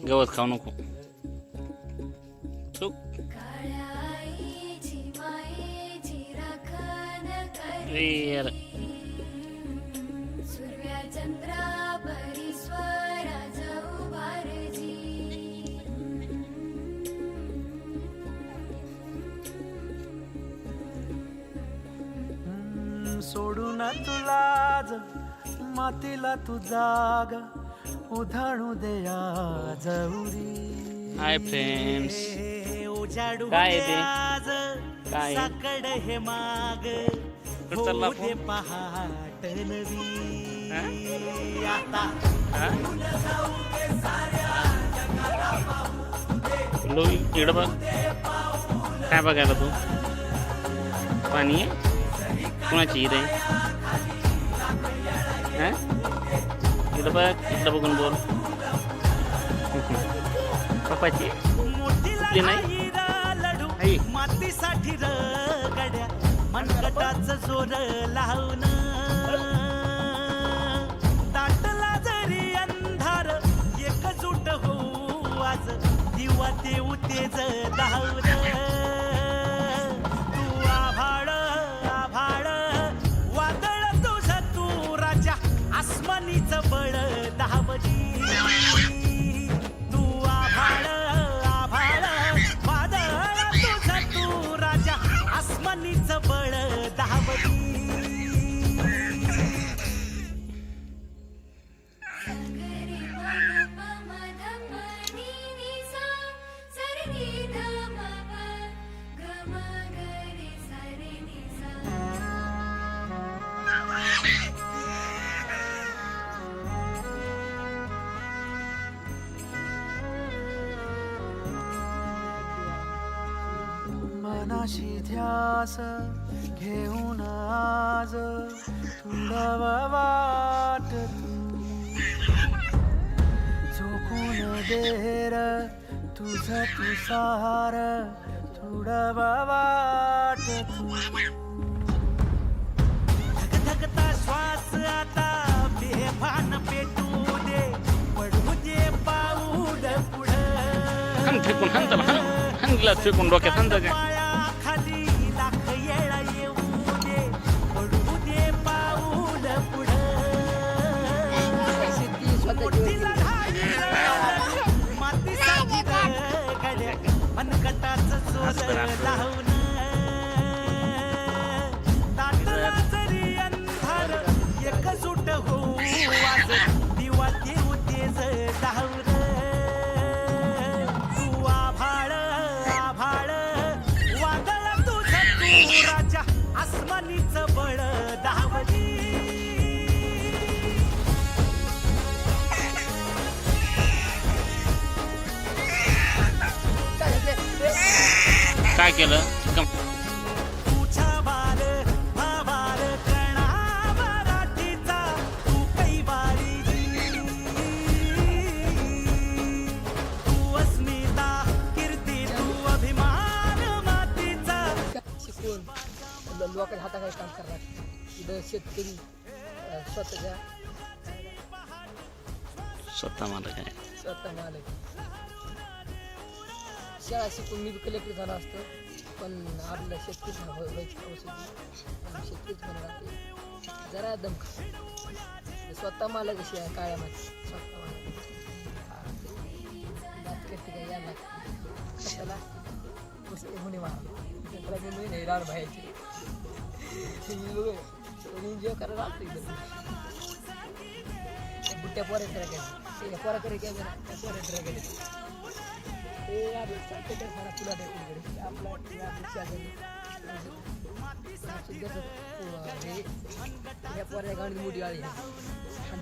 गवत खाऊ नको. चुक. यार सोडून तुला मातीला तू जाग उधाणू दया जवरी. हाय फ्रेंड्स, उजाडू काय ते? आज काय? साकड हे माग कुठं चालला होऊ दे आपण? पहाट नवी. हा? आता हा? लो इकडं बघ. काय बघायला तू? पाणी आहे? कुणाची ईद आहे? हा? इकडं बघ, इकडं बघून बोल. पप्पाची कुठली नाही आई. मातीसाठी रगड्या मनगटाच जोर लावून दाटला जरी अंधार एकजूट होऊ आज दिवा देऊ तेज धावून. तू आभाळ आभाळ वादळ तुझ तू राजा आसमानीच बळ धावली. तू आभाळ आभाळ वादळ तुझ तू राजा आसमानीच बळ धावली. मनाशी ध्यास घेऊन आज तुडवा वाट झोकून देर तुझ तुसार तुडवा वाट धगधगता श्वास आता बेभान पेटू दे पडू दे पाऊल पुढं. हान फेकून हान त्याला हान. हान ग्लास फेकून डोक्यात हान त्याच्या. खाली लाख येळा येऊ दे पडू दे पाऊल पुढं. मोठी लढाई मातीसाठी रगड्या मनगटाचं जोर लावून दाटला जरी अंधार एकजूट होऊ आज दिवा देऊ तेज धावून. तू आभाळ आभाळ वादळ तुझ तू राजा आसमानीच बळ धावली. काय केलं? तुझ्या वार भावार कणावराटीचा तू कैवारी. तू अस्मिता कीर्ती तू अभिमान मातीचा. शिकून लोकांच्या हाताखाली काम करतात. इथं शेतकरी स्वतःच्या स्वतः मला काय स्वतः मालक. शाळा शिकून मी कलेक्टर झाला असतो, पण आपल्या शेतकरी व्हायची हौस होती. शेतकरीच म्हणून लागते जरा दम स्वतः मालक अशी आहे काळ्यामध्ये. स्वतः मालक यायला लागते त्याला कुस्ती होणे मारा नाही राड बाहेरची एन्जॉय करायला लागतो इकडे. बुट्ट्या पोऱ्या करायच्या ते पोरा करे काय त्या पोऱ्या करायच्या ते सारा फुला इकडे आपला पोऱ्या गाडी मोठी गाडी आणि